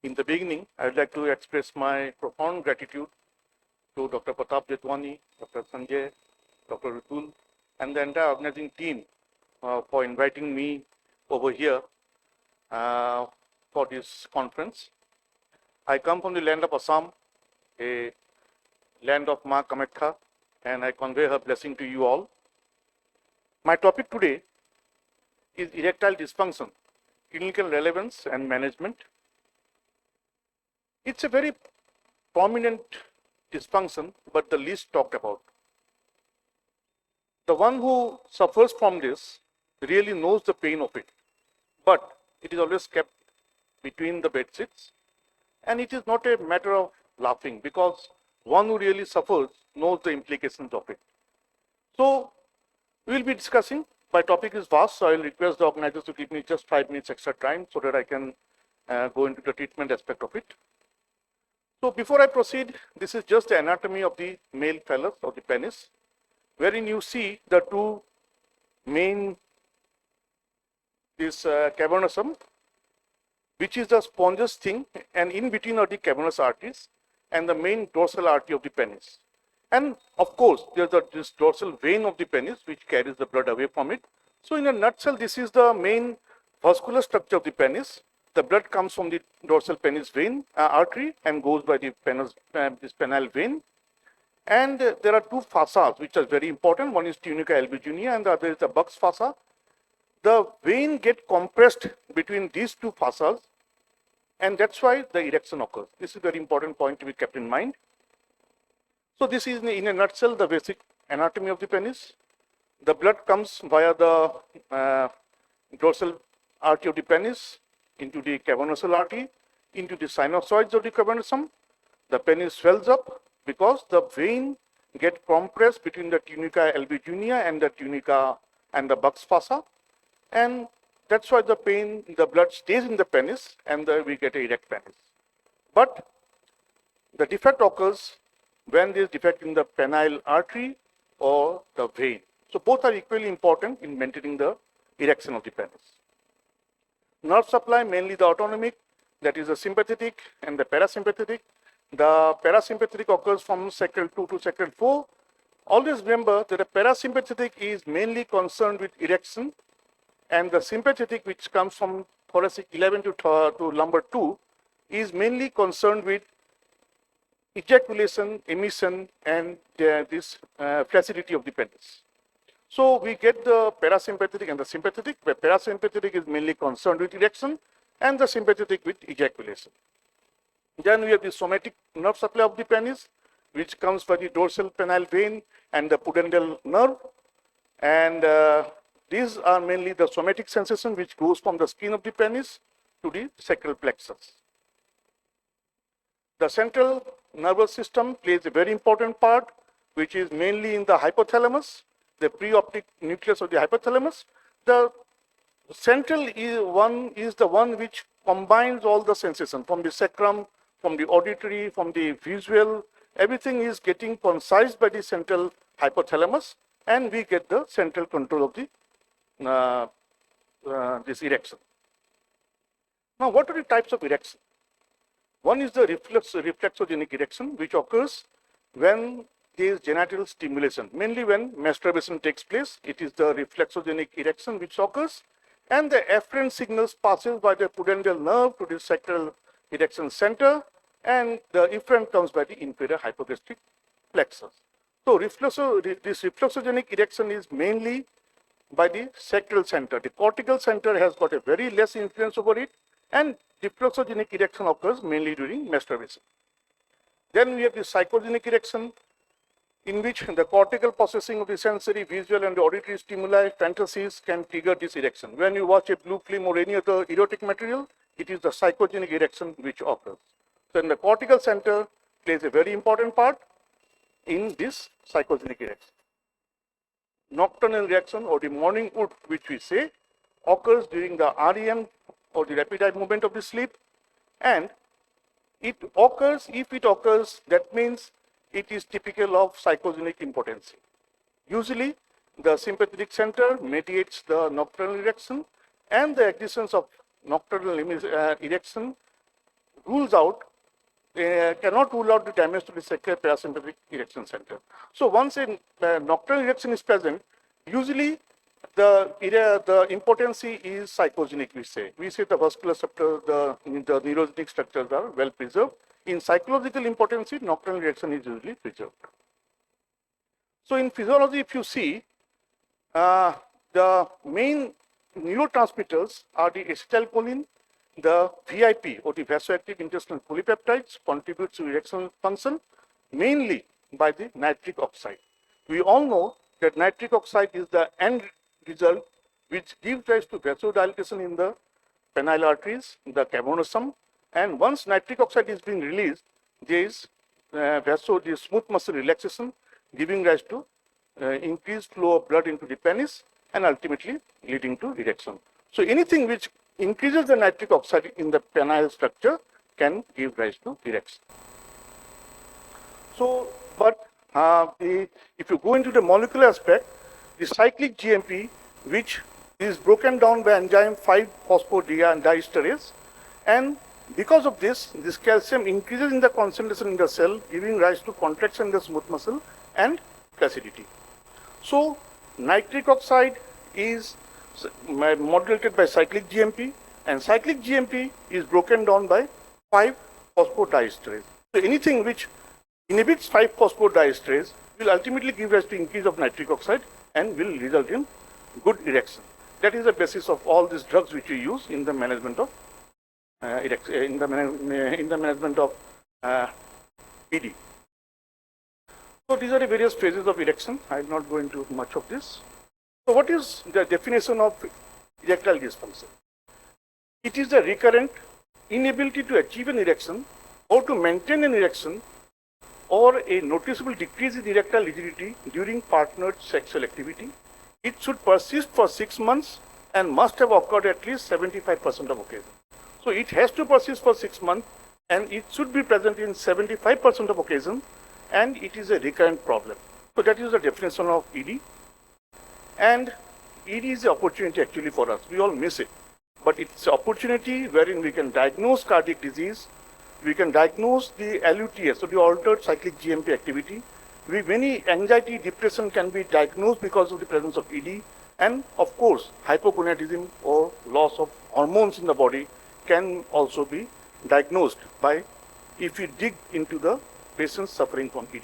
In the beginning, I would like to express my profound gratitude to Dr. Pratap Jetwani, Dr. Sanjay, Dr. Rutul, and the entire organizing team for inviting me over here for this conference. I come from the land of Assam, a land of Ma Kamakha, and I convey her blessing to you all. My topic today is erectile dysfunction, clinical relevance and management. It's a very prominent dysfunction, but the least talked about. The one who suffers from this really knows the pain of it, but it is always kept between the bed sheets, and it is not a matter of laughing because one who really suffers knows the implications of it. So we will be discussing. My topic is vast, so I will request the organizers to give me just 5 minutes extra time so that I can go into the treatment aspect of it. So before I proceed, this is just the anatomy of the male phallus or the penis, wherein you see the two main, this cavernosum, which is the spongeous thing, and in between are the cavernous arteries and the main dorsal artery of the penis. And of course, there's this dorsal vein of the penis which carries the blood away from it. So in a nutshell, this is the main vascular structure of the penis. The blood comes from the dorsal penis vein artery and goes by the penis, this penile vein. And there are two fascias which are very important. One is tunica albuginea and the other is the Buck's fascia. The vein gets compressed between these two fascias, and that's why the erection occurs. This is a very important point to be kept in mind. So this is in a nutshell the basic anatomy of the penis. The blood comes via the dorsal artery of the penis into the cavernosal artery, into the sinusoids of the cavernosum. The penis swells up because the vein gets compressed between the tunica albuginea and the tunica and the Buck's fascia, and that's why the blood stays in the penis and we get an erect penis. But the defect occurs when there is defect in the penile artery or the vein. So both are equally important in maintaining the erection of the penis. Nerve supply, mainly the autonomic, that is the sympathetic and the parasympathetic. The parasympathetic occurs from sacral 2 to sacral 4. Always remember that the parasympathetic is mainly concerned with erection, and the sympathetic, which comes from thoracic 11 to lumbar 2, is mainly concerned with ejaculation, emission, and this flaccidity of the penis. So we get the parasympathetic and the sympathetic, where parasympathetic is mainly concerned with erection and the sympathetic with ejaculation. Then we have the somatic nerve supply of the penis, which comes by the dorsal penile vein and the pudendal nerve. And these are mainly the somatic sensation which goes from the skin of the penis to the sacral plexus. The central nervous system plays a very important part, which is mainly in the hypothalamus, the preoptic nucleus of the hypothalamus. The central is the one which combines all the sensation from the sacrum, from the auditory, from the visual. Everything is getting concised by the central hypothalamus, and we get the central control of the this erection. Now, what are the types of erection? One is the reflexogenic erection, which occurs when there is genital stimulation, mainly when masturbation takes place. It is the reflexogenic erection which occurs, and the afferent signals passes by the pudendal nerve to the sacral erection center, and the efferent comes by the inferior hypogastric plexus. So this reflexogenic erection is mainly by the sacral center. The cortical center has got a very less influence over it, and reflexogenic erection occurs mainly during masturbation. Then we have the psychogenic erection, in which the cortical processing of the sensory, visual, and auditory stimuli, fantasies can trigger this erection. When you watch a blue film or any other erotic material, it is the psychogenic erection which occurs. So, the cortical center plays a very important part in this psychogenic erection. Nocturnal erection, or the morning wood, which we say, occurs during the REM or the rapid eye movement of the sleep, and it occurs, if it occurs, that means it is typical of psychogenic impotency. Usually, the sympathetic center mediates the nocturnal erection, and the existence of nocturnal erection rules out, cannot rule out the damage to the sacral parasympathetic erection center. So once a nocturnal erection is present, usually the impotency is psychogenic, we say. We say the vascular structure, the neurogenic structures are well preserved. In psychological impotency, nocturnal erection is usually preserved. So in physiology, if you see, the main neurotransmitters are the acetylcholine, the VIP or the vasoactive intestinal polypeptides contributes to erectional function mainly by the nitric oxide. We all know that nitric oxide is the end result which gives rise to vasodilatation in the penile arteries, the cavernosum, and once nitric oxide is being released, there is the smooth muscle relaxation giving rise to increased flow of blood into the penis and ultimately leading to erection. So anything which increases the nitric oxide in the penile structure can give rise to erection. So, but if you go into the molecular aspect, the cyclic GMP, which is broken down by enzyme 5-phosphodiesterase, and because of this calcium increases in the concentration in the cell, giving rise to contraction in the smooth muscle and flaccidity. So, nitric oxide is modulated by cyclic GMP, and cyclic GMP is broken down by 5-phosphodiesterase. So, anything which inhibits 5-phosphodiesterase will ultimately give rise to increase of nitric oxide and will result in good erection. That is the basis of all these drugs which we use in the management of ED. So these are the various phases of erection. I will not go into much of this. So what is the definition of erectile dysfunction? It is the recurrent inability to achieve an erection or to maintain an erection or a noticeable decrease in erectile rigidity during partnered sexual activity. It should persist for 6 months and must have occurred at least 75% of occasions. So it has to persist for 6 months and it should be present in 75% of occasions, and it is a recurrent problem. So that is the definition of ED. And ED is the opportunity actually for us. We all miss it. But it's an opportunity wherein we can diagnose cardiac disease, we can diagnose the LUTS, so the altered cyclic GMP activity. Many anxiety, depression can be diagnosed because of the presence of ED. And of course, hypogonadism or loss of hormones in the body can also be diagnosed by if we dig into the patients suffering from ED.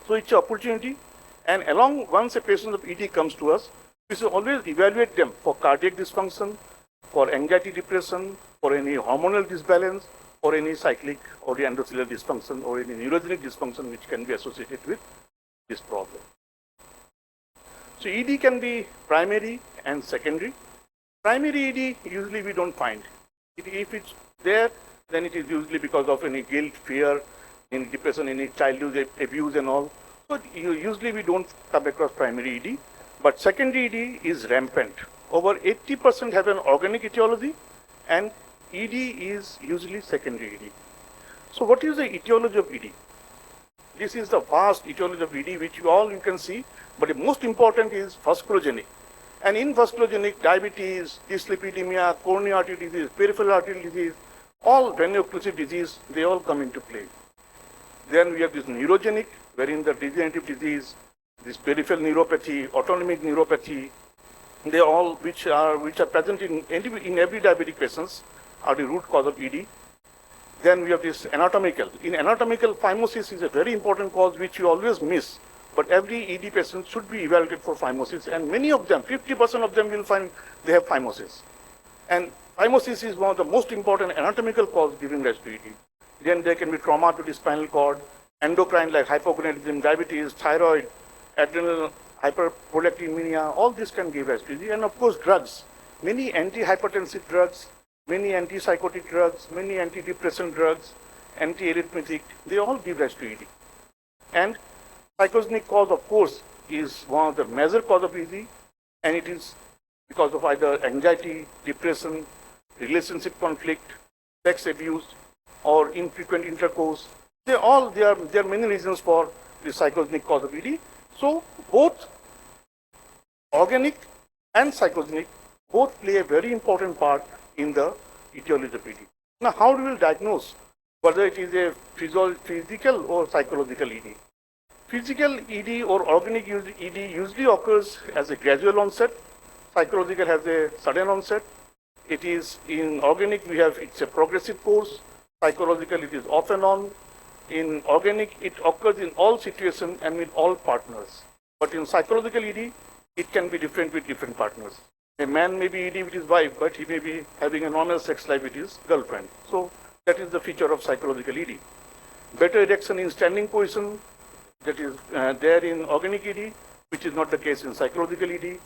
So it's an opportunity, and once a patient of ED comes to us, we should always evaluate them for cardiac dysfunction, for anxiety, depression, for any hormonal disbalance, or any cyclic or the endothelial dysfunction or any neurogenic dysfunction which can be associated with this problem. So ED can be primary and secondary. Primary ED usually we don't find. If it's there, then it is usually because of any guilt, fear, any depression, any childhood abuse and all. So usually we don't come across primary ED, but secondary ED is rampant. Over 80% have an organic etiology, and ED is usually secondary ED. So what is the etiology of ED? This is the vast etiology of ED which you can see, but the most important is vasculogenic. And in vasculogenic, diabetes, dyslipidemia, coronary artery disease, peripheral arterial disease, all veno-occlusive disease, they all come into play. Then we have this neurogenic, wherein the degenerative disease, this peripheral neuropathy, autonomic neuropathy, they all which are present in every diabetic patients are the root cause of ED. Then we have this anatomical. In anatomical, phimosis is a very important cause which you always miss. But every ED patient should be evaluated for phimosis, and many of them, 50% of them will find they have phimosis. And phimosis is one of the most important anatomical causes giving rise to ED. Then there can be trauma to the spinal cord, endocrine like hypogonadism, diabetes, thyroid, adrenal hyperprolactinemia, all this can give rise to ED. And of course drugs, many antihypertensive drugs, many antipsychotic drugs, many antidepressant drugs, antiarrhythmic, they all give rise to ED. And psychogenic cause, of course, is one of the major cause of ED, and it is because of either anxiety, depression, relationship conflict, sex abuse, or infrequent intercourse. There are many reasons for the psychogenic cause of ED. So both organic and psychogenic both play a very important part in the etiology of ED. Now, how do we diagnose whether it is a physical or psychological ED? Physical ED or organic ED usually occurs as a gradual onset. Psychological has a sudden onset. It is in organic, it's a progressive course. Psychological, it is off and on. In organic, it occurs in all situations and with all partners. But in psychological ED, it can be different with different partners. A man may be ED with his wife, but he may be having a normal sex life with his girlfriend. So that is the feature of psychological ED. Better erection in standing position, that is there in organic ED, which is not the case in psychological ED.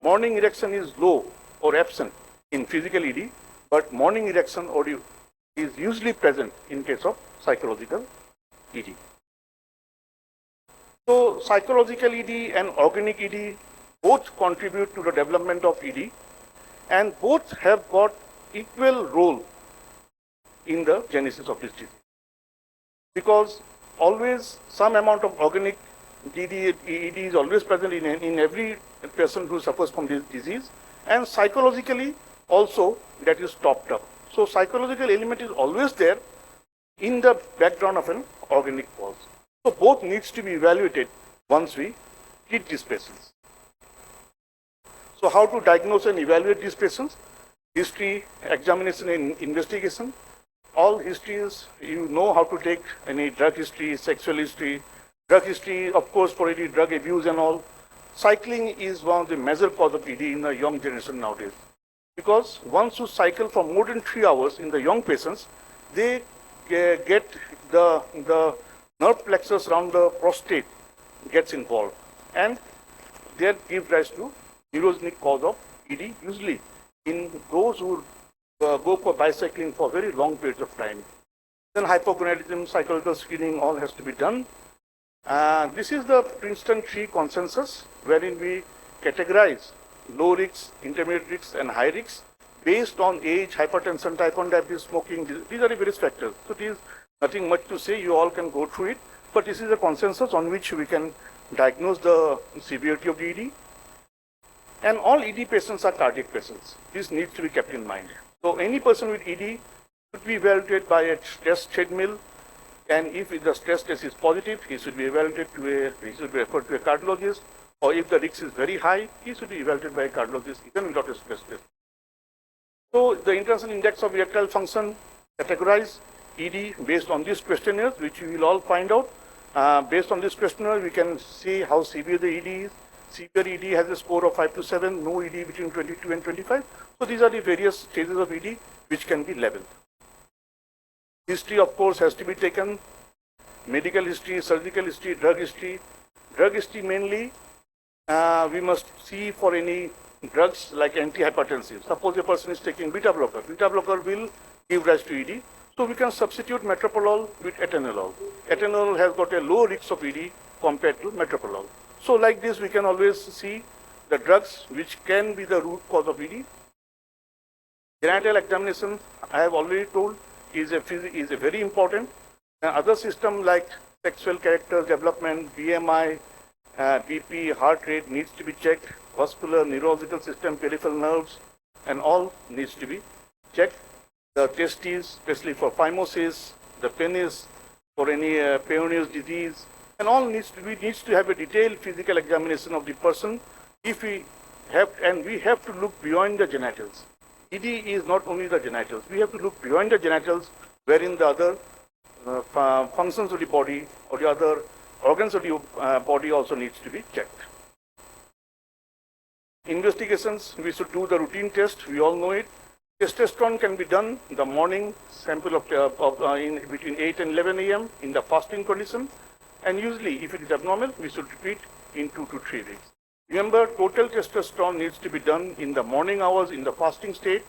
Morning erection is low or absent in physical ED, but morning erection is usually present in case of psychological ED. So psychological ED and organic ED both contribute to the development of ED, and both have got equal role in the genesis of this disease. Because always some amount of organic ED is always present in every person who suffers from this disease, and psychologically also that is topped up. So psychological element is always there in the background of an organic cause. So both needs to be evaluated once we treat these patients. So how to diagnose and evaluate these patients? History, examination and investigation. All histories, you know how to take any drug history, sexual history, drug history, of course, for any drug abuse and all. Cycling is one of the major cause of ED in the young generation nowadays. Because once you cycle for more than 3 hours in the young patients, they get the nerve plexus around the prostate gets involved, and that gives rise to neurogenic cause of ED, usually in those who go for bicycling for very long periods of time. Then hypogonadism, psychological screening, all has to be done. This is the Princeton 3 consensus, wherein we categorize low risks, intermediate risks, and high risks based on age, hypertension, type 1 diabetes, smoking. These are the various factors. So it is nothing much to say. You all can go through it. But this is a consensus on which we can diagnose the severity of the ED. And all ED patients are cardiac patients. This needs to be kept in mind. So any person with ED should be evaluated by a stress treadmill, and if the stress test is positive, he should be evaluated he should be referred to a cardiologist, or if the risk is very high, he should be evaluated by a cardiologist even without a stress test. So the International Index of Erectile Function categorize ED based on these questionnaires, which we will all find out. Based on this questionnaire, we can see how severe the ED is. Severe ED has a score of 5 to 7, no ED between 22 and 25. So these are the various stages of ED which can be leveled. History, of course, has to be taken. Medical history, surgical history, drug history. Drug history mainly, we must see for any drugs like antihypertensive. Suppose a person is taking beta blocker. Beta blocker will give rise to ED. So we can substitute metoprolol with atenolol. Atenolol has got a low risk of ED compared to metoprolol. So like this, we can always see the drugs which can be the root cause of ED. Genital examination, I have already told, is a very important. Other systems like sexual characters, development, BMI, BP, heart rate needs to be checked. Vascular, neurological system, peripheral nerves, and all needs to be checked. The testes, especially for phimosis, the penis, for any Peyronie's disease, and all needs to have a detailed physical examination of the person. If we have to look beyond the genitals. ED is not only the genitals. We have to look beyond the genitals, wherein the other functions of the body or the other organs of the body also needs to be checked. Investigations, we should do the routine test. We all know it. Testosterone can be done in the morning, sample in between 8 and 11 a.m. in the fasting condition. And usually, if it is abnormal, we should repeat in 2 to 3 weeks. Remember, total testosterone needs to be done in the morning hours in the fasting state.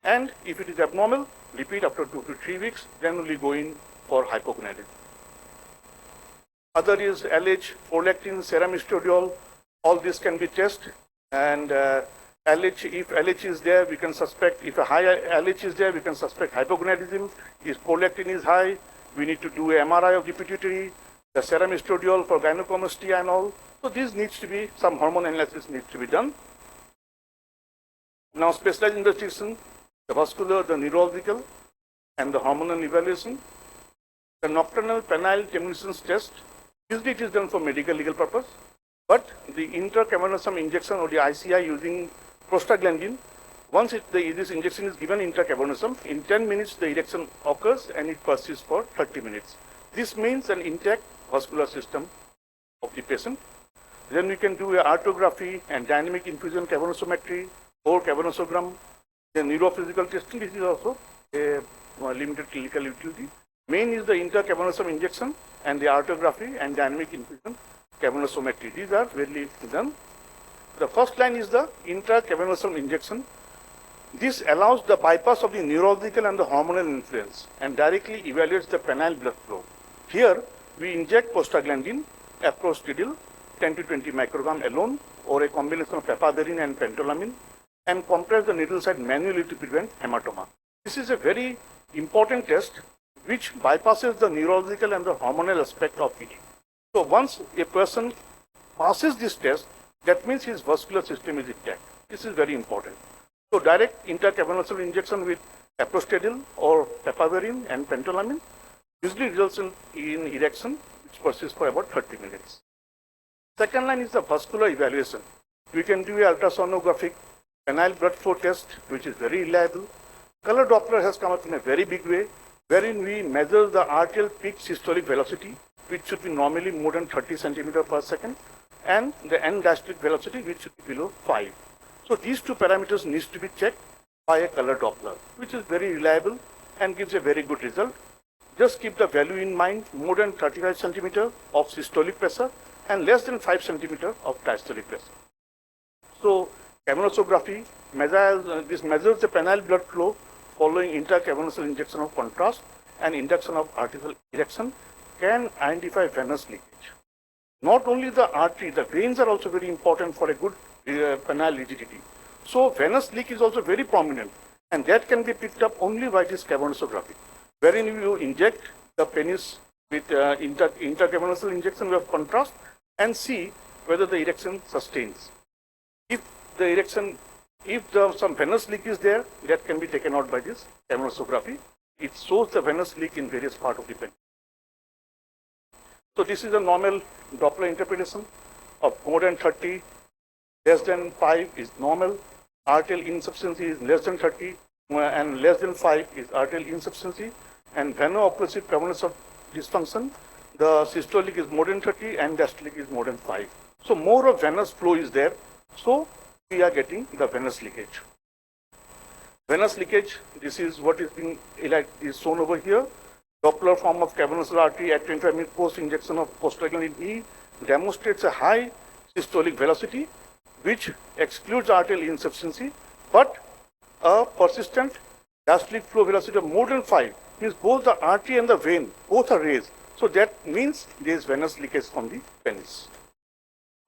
And if it is abnormal, repeat after 2 to 3 weeks, then only go in for hypogonadism. Other is LH, prolactin, serum estradiol, all this can be tested. And LH, if LH is there, we can suspect, if a high LH is there, we can suspect hypogonadism. If prolactin is high, we need to do a MRI of the pituitary, the serum estradiol for gynecomastia and all. So this needs to be, some hormone analysis needs to be done. Now specialized investigation, the vascular, the neurological, and the hormonal evaluation. The nocturnal penile terminations test, usually it is done for medical legal purpose, but the intracavernosum injection or the ICI using prostaglandin, once this injection is given intracavernosum, in 10 minutes the erection occurs and it persists for 30 minutes. This means an intact vascular system of the patient. Then we can do a arterography and dynamic infusion cavernosometry or cavernosogram. The neurophysical testing, this is also a limited clinical utility. Main is the intracavernosum injection and the arterography and dynamic infusion cavernosometry. These are rarely done. The first line is the intracavernosum injection. This allows the bypass of the neurological and the hormonal influence and directly evaluates the penile blood flow. Here, we inject prostaglandin, aprostidil, 10 to 20 microgram alone, or a combination of epaverin and pentolamine, and compress the needle site manually to prevent hematoma. This is a very important test which bypasses the neurological and the hormonal aspect of PD. So once a person passes this test, that means his vascular system is intact. This is very important. So direct intracavernosal injection with aprostidil or epaverin and pentolamine usually results in erection which persists for about 30 minutes. Second line is the vascular evaluation. We can do a ultrasonographic penile blood flow test which is very reliable. Color Doppler has come up in a very big way, wherein we measure the arterial peak systolic velocity, which should be normally more than 30 centimeter per second, and the end diastolic velocity, which should be below 5. So these two parameters needs to be checked by a color Doppler, which is very reliable and gives a very good result. Just keep the value in mind: more than 35 centimeter of systolic pressure and less than 5 centimeter of diastolic pressure. So cavernosography this measures the penile blood flow following intracavernosal injection of contrast and induction of artificial erection, can identify venous leakage. Not only the artery, the veins are also very important for a good penile rigidity. So venous leak is also very prominent, and that can be picked up only by this cavernosography, wherein you inject the penis with intracavernosal injection of contrast and see whether the erection sustains. If some venous leak is there, that can be taken out by this cavernosography. It shows the venous leak in various parts of the penis. So this is a normal Doppler interpretation of more than 30, less than 5 is normal. Arterial insufficiency is less than 30 and less than 5 is arterial insufficiency. And veno-occlusive prevalence of dysfunction, the systolic is more than 30 and diastolic is more than 5. So more of venous flow is there. So we are getting the venous leakage. Venous leakage, this is what is being shown over here. Doppler form of cavernosal artery at 25 minutes post injection of prostaglandin E demonstrates a high systolic velocity which excludes arterial insufficiency, but a persistent diastolic flow velocity of more than 5 means both the artery and the vein both are raised. So that means there is venous leakage from the penis.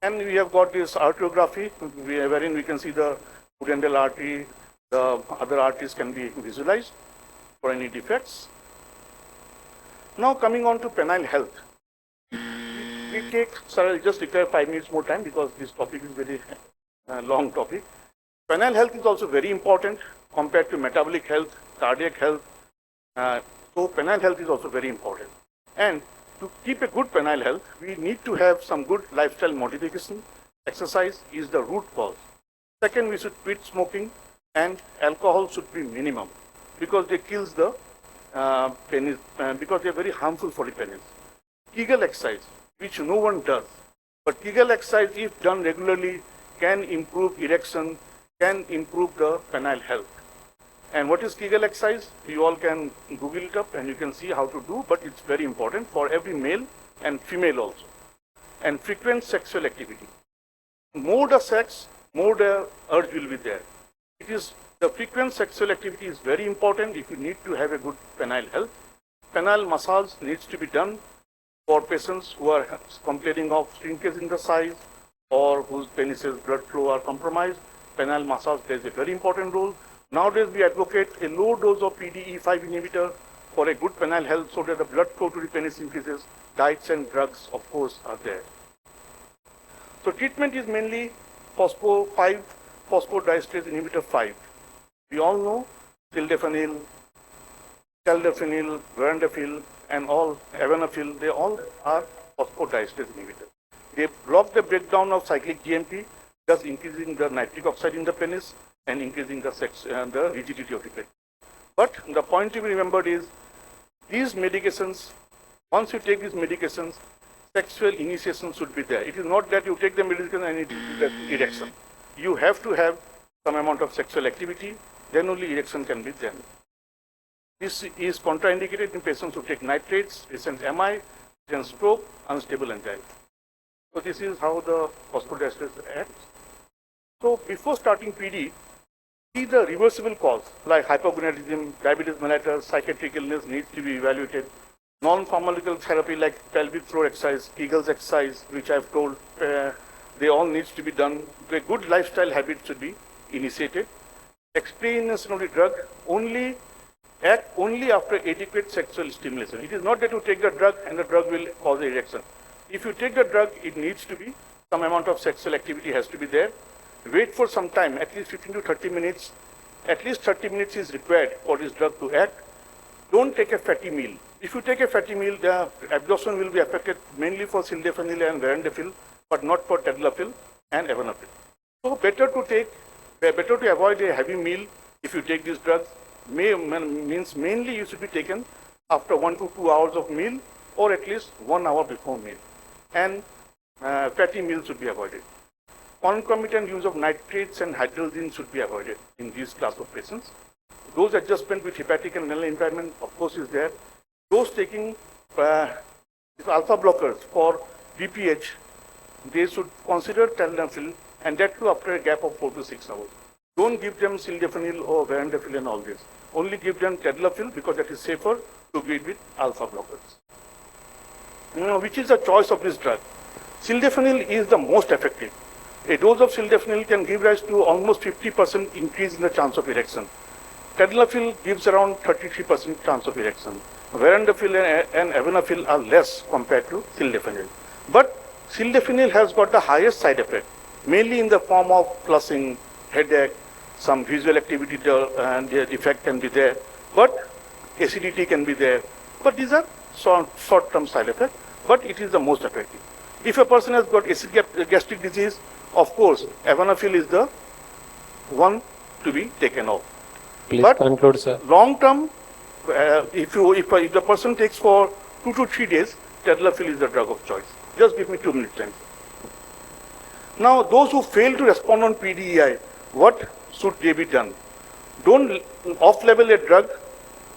And we have got this arteriography wherein we can see the pudendal artery, the other arteries can be visualized for any defects. Now coming on to penile health. We take, sir, I'll just require 5 minutes more time because this topic is very long topic. Penile health is also very important compared to metabolic health, cardiac health. So penile health is also very important. And to keep a good penile health, we need to have some good lifestyle modification. Exercise is the root cause. Second, we should quit smoking, and alcohol should be minimum because they kills the penis, because they are very harmful for the penis. Kegel exercise, which no one does, but Kegel exercise, if done regularly, can improve erection, can improve the penile health. And what is Kegel exercise? You all can Google it up and you can see how to do, but it's very important for every male and female also. And frequent sexual activity. More the sex, more the urge will be there. It is the frequent sexual activity is very important if you need to have a good penile health. Penile massage needs to be done for patients who are complaining of shrinkage in the size or whose penis's blood flow are compromised. Penile massage plays a very important role. Nowadays, we advocate a low dose of PDE5 inhibitor for a good penile health so that the blood flow to the penis increases. Diets and drugs, of course, are there. So treatment is mainly phosphodiesterase inhibitor 5. We all know sildenafil, taldefenil, verandafil, and all avanafil, they all are phosphodiesterase inhibitors. They block the breakdown of cyclic GMP, thus increasing the nitric oxide in the penis and increasing the rigidity of the penis. But the point to be remembered is these medications, once you take these medications, sexual initiation should be there. It is not that you take the medicine and it is erection. You have to have some amount of sexual activity, then only erection can be there. This is contraindicated in patients who take nitrates, recent MI, recent stroke, unstable angina. So this is how the phosphodiesterase acts. So before starting PD, see the reversible cause like hypogonadism, diabetes mellitus, psychiatric illness needs to be evaluated. Non-pharmacological therapy like pelvic floor exercise, Kegel's exercise, which I have told, they all needs to be done. The good lifestyle habits should be initiated. Experience of the drug act only after adequate sexual stimulation. It is not that you take the drug and the drug will cause erection. If you take the drug, it needs to be some amount of sexual activity has to be there. Wait for some time, at least 15 to 30 minutes. At least 30 minutes is required for this drug to act. Don't take a fatty meal. If you take a fatty meal, the absorption will be affected mainly for sildenafil and verandafil, but not for tadalafil and avanafil. So better to avoid a heavy meal if you take this drug. Means mainly you should be taken after 1 to 2 hours of meal or at least 1 hour before meal. And fatty meals should be avoided. Concomitant use of nitrates and hydrogen should be avoided in this class of patients. Dose adjustment with hepatic and renal impairment, of course, is there. Those taking alpha blockers for BPH, they should consider tadalafil, and that too after a gap of 4 to 6 hours. Don't give them sildenafil or verandafil and all this. Only give them tadalafil because that is safer to give with alpha blockers. Which is the choice of this drug? Sildenafil is the most effective. A dose of sildenafil can give rise to almost 50% increase in the chance of erection. Tadalafil gives around 33% chance of erection. Verandafil and avanafil are less compared to sildenafil. But sildenafil has got the highest side effect, mainly in the form of flushing, headache, some visual activity and the effect can be there, but acidity can be there. But these are short-term side effects, but it is the most effective. If a person has got acid gastric disease, of course, avanafil is the one to be taken off. Please but conclude, sir. Long term, if the person takes for 2 to 3 days, tadalafil is the drug of choice. Just give me 2 minutes time. Now, those who fail to respond on PDEI, what should they be done? Don't off-level a drug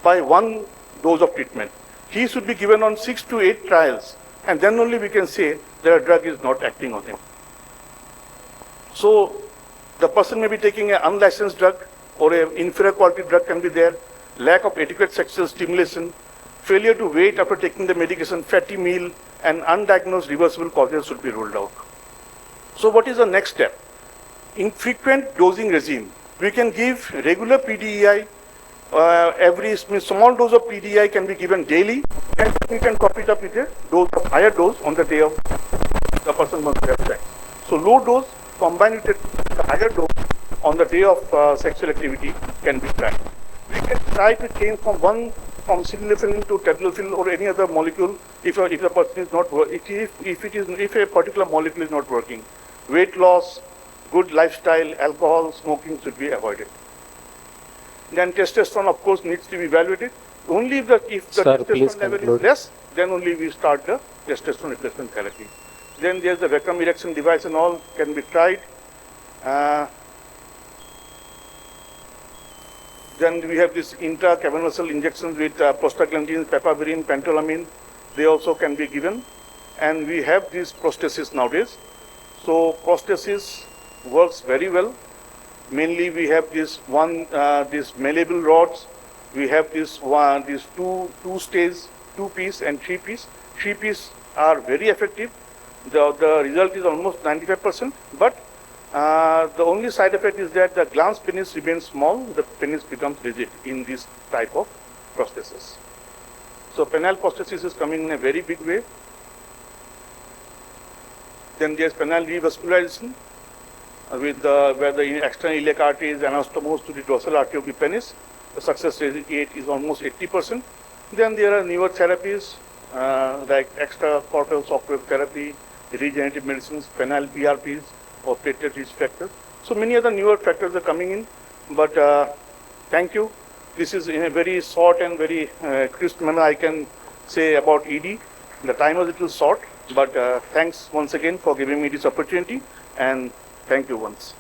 by 1 dose of treatment. He should be given on 6 to 8 trials, and then only we can say that a drug is not acting on him. So, the person may be taking an unlicensed drug or an inferior quality drug can be there, lack of adequate sexual stimulation, failure to wait after taking the medication, fatty meal, and undiagnosed reversible causes should be ruled out. So what is the next step? Infrequent dosing regime. We can give regular PDEI, every small dose of PDEI can be given daily, and we can top it up with a higher dose on the day of the person must have sex. So low dose combined with a higher dose on the day of sexual activity can be tried. We can try to change from sildenafil to tadalafil or any other molecule if the person is not if a particular molecule is not working. Weight loss, good lifestyle, alcohol, smoking should be avoided. Then testosterone, of course, needs to be evaluated. Only if the testosterone level is less, then only we start the testosterone replacement therapy. Then there's the vacuum erection device and all can be tried. Then we have this intracavernosal injections with prostaglandins, papaverine, pentolamine. They also can be given. And we have these prosthesis nowadays. So prosthesis works very well. Mainly we have this these malleable rods. We have these two-stage, 2-piece and 3-piece. 3-piece are very effective. The result is almost 95%. But the only side effect is that the glans penis remains small. The penis becomes rigid in this type of prosthesis. So penile prosthesis is coming in a very big way. Then there's penile revascularization with where the external iliac artery is anastomosed to the dorsal artery of the penis. the success rate is almost 80%. Then there are newer therapies like extracorporeal software therapy, regenerative medicines, phenyl PRPs, or platelet-rich factors. So many other newer factors are coming in, but thank you. This is in a very short and very crisp manner I can say about ED. The time was a little short, but thanks once again for giving me this opportunity, and thank you once.